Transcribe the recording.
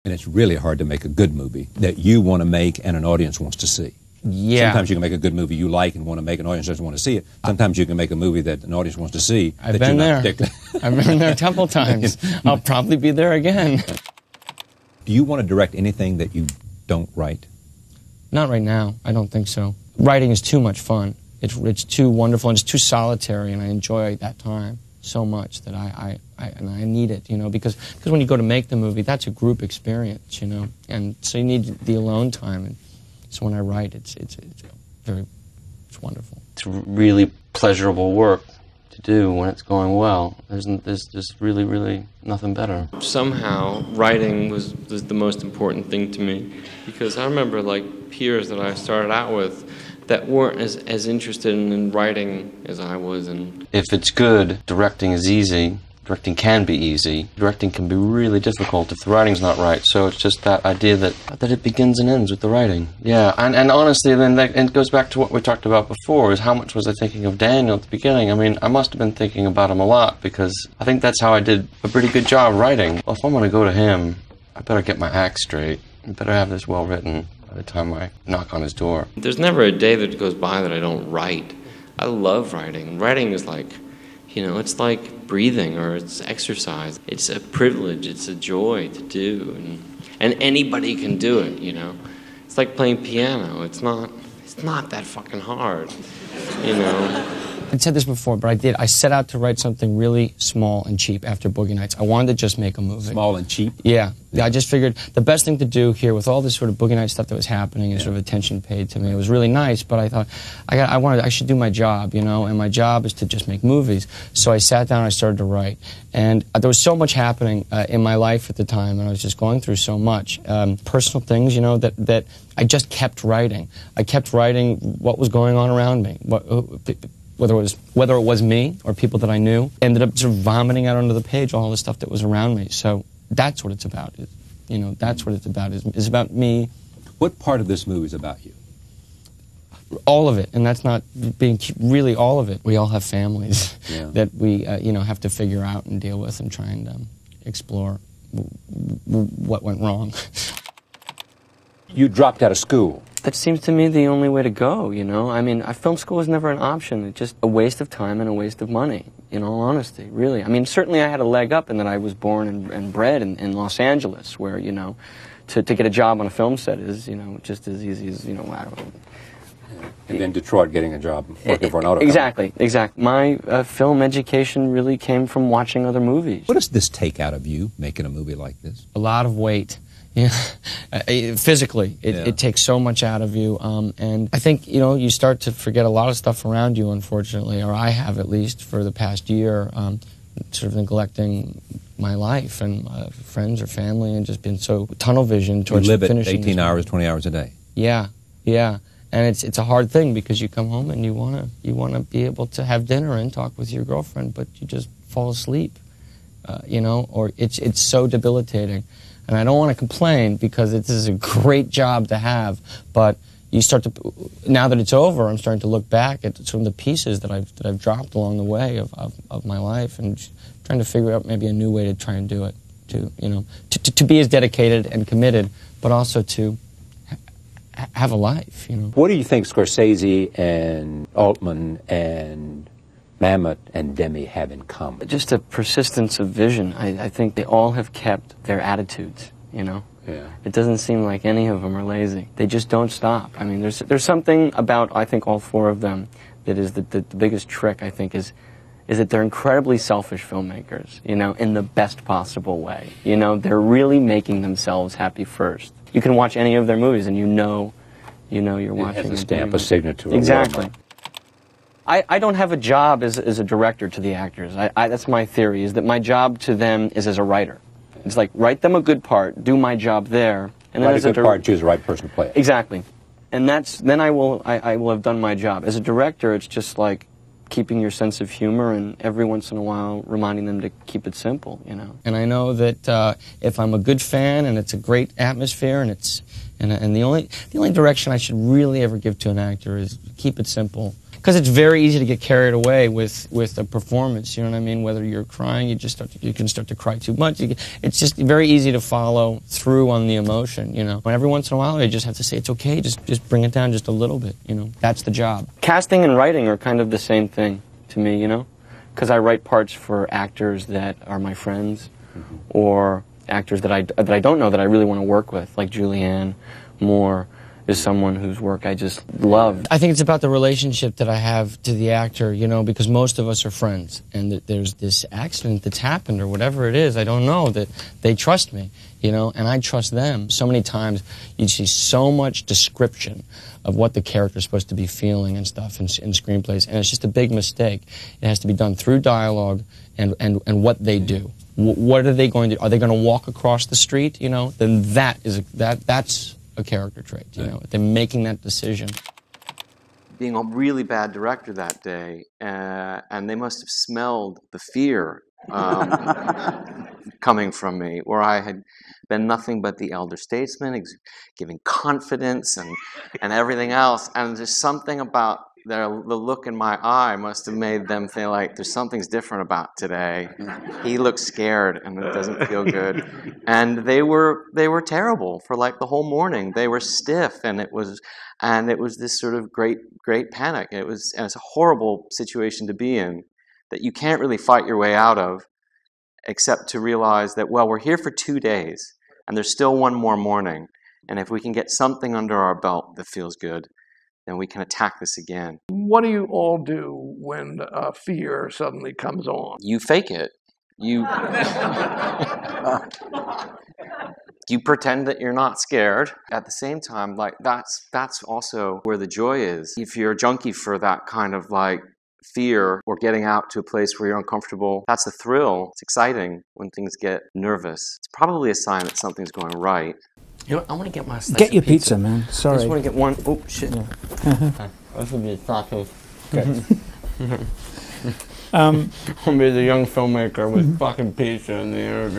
And it's really hard to make a good movie that you want to make and an audience wants to see. Yeah. Sometimes you can make a good movie you like and want to make an audience doesn't want to see it. Sometimes you can make a movie that an audience wants to see. I've been there. I've been there a couple times. I'll probably be there again. Do you want to direct anything that you don't write? Not right now. I don't think so. Writing is too much fun. It's too wonderful and it's too solitary, and I enjoy that time so much that I need it, you know, because when you go to make the movie, that's a group experience, you know, and so you need the alone time. And so when I write, it's wonderful. It's really pleasurable work to do when it's going well. There's just really nothing better. Somehow, writing was the most important thing to me, because I remember like peers that I started out with that weren't as interested in writing as I was. And if it's good, directing is easy. Directing can be easy. Directing can be really difficult if the writing's not right. So it's just that idea that it begins and ends with the writing. Yeah, and honestly, then it goes back to what we talked about before, is how much was I thinking of Daniel at the beginning? I mean, I must have been thinking about him a lot, because I think that's how I did a pretty good job writing. Well, if I'm going to go to him, I better get my act straight. I better have this well written by the time I knock on his door. There's never a day that goes by that I don't write. I love writing. Writing is like, you know, it's like breathing or it's exercise. It's a privilege, it's a joy to do, and anybody can do it, you know. It's like playing piano. It's not that fucking hard, you know. I'd said this before, but I set out to write something really small and cheap after Boogie Nights. I wanted to just make a movie. Small and cheap? Yeah. I just figured the best thing to do here with all this sort of Boogie Nights stuff that was happening and sort of attention paid to me, it was really nice, but I thought I should do my job, you know, and my job is to just make movies. So I sat down and I started to write. And there was so much happening in my life at the time, and I was just going through so much. Personal things, you know, that I just kept writing. I kept writing what was going on around me. Whether it was me or people that I knew, ended up sort of vomiting out onto the page all the stuff that was around me. So that's what it's about. You know, that's what it's about. Is about me. What part of this movie is about you? All of it, and that's not being really all of it. We all have families that we you know, have to figure out and deal with and try and explore what went wrong. You dropped out of school. That seems to me the only way to go, you know? I mean, film school was never an option. It's just a waste of time and a waste of money, in all honesty, really. I mean, certainly I had a leg up in that I was born and bred in Los Angeles, where, you know, to get a job on a film set is, you know, just as easy as, you know, I don't know. And then Detroit getting a job working for an auto company. Exactly. My film education really came from watching other movies. What does this take out of you, making a movie like this? A lot of weight. Yeah, physically, it takes so much out of you, and I think, you know, you start to forget a lot of stuff around you, unfortunately, or I have at least for the past year, sort of neglecting my life and friends or family, and just been so tunnel vision towards finishing. You live at 18 hours, 20 hours a day. Yeah, and it's a hard thing, because you come home and you wanna be able to have dinner and talk with your girlfriend, but you just fall asleep, you know, or it's so debilitating. And I don't want to complain, because this is a great job to have, but you start to, now that it's over, I'm starting to look back at some of the pieces that I've dropped along the way of my life, and trying to figure out maybe a new way to try and do it, to, you know, to be as dedicated and committed, but also to have a life, you know. What do you think Scorsese and Altman and Mamet and Demme have in common? Just a persistence of vision. I think they all have kept their attitudes, you know? Yeah. It doesn't seem like any of them are lazy. They just don't stop. I mean, there's something about, I think, all four of them that is the biggest trick, I think, is that they're incredibly selfish filmmakers, you know, in the best possible way. You know, they're really making themselves happy first. You can watch any of their movies and you know you're watching. It has a stamp, a signature. Exactly. I don't have a job as a director to the actors. That's my theory, is that my job to them is as a writer. It's like, write them a good part, do my job there, and then write a good part, choose the right person to play it. Exactly. And then I will have done my job. As a director, it's just like keeping your sense of humor and every once in a while reminding them to keep it simple, you know. And I know that if I'm a good fan and it's a great atmosphere and the only direction I should really ever give to an actor is keep it simple. because it's very easy to get carried away with a performance. You know what I mean? Whether you're crying, you can start to cry too much. It's just very easy to follow through on the emotion. You know, and every once in a while, you just have to say it's okay. Just bring it down just a little bit. You know, that's the job. Casting and writing are kind of the same thing to me. You know, because I write parts for actors that are my friends, or actors that I don't know that I really want to work with, like Julianne Moore is someone whose work I just love. I think it's about the relationship that I have to the actor, you know, because most of us are friends, and there's this accident that's happened or whatever it is, I don't know, that they trust me, you know, and I trust them. So many times you see so much description of what the character's supposed to be feeling and stuff in screenplays, and it's just a big mistake. It has to be done through dialogue and what they do. What are they going to do? Are they going to walk across the street, you know? Then that's a character trait, you know? They're making that decision. Being a really bad director that day, and they must have smelled the fear coming from me, where I had been nothing but the elder statesman, giving confidence and everything else, and there's something about the look in my eye must have made them feel like there's something's different about today. He looks scared and it doesn't feel good. And they were terrible for like the whole morning. They were stiff, and it was this sort of great panic. And it's a horrible situation to be in that you can't really fight your way out of, except to realize that, well, we're here for 2 days and there's still one more morning. And if we can get something under our belt that feels good, then we can attack this again. What do you all do when fear suddenly comes on? You fake it. You pretend that you're not scared. At the same time, like that's also where the joy is. If you're a junkie for that kind of like fear or getting out to a place where you're uncomfortable, that's the thrill. It's exciting when things get nervous. It's probably a sign that something's going right. You know, I want to get my slice Get your of pizza, man. Sorry. I just want to get one. Oh, shit. Yeah. This would be a taco. Okay. I'm going to be the young filmmaker with fucking pizza in the interview.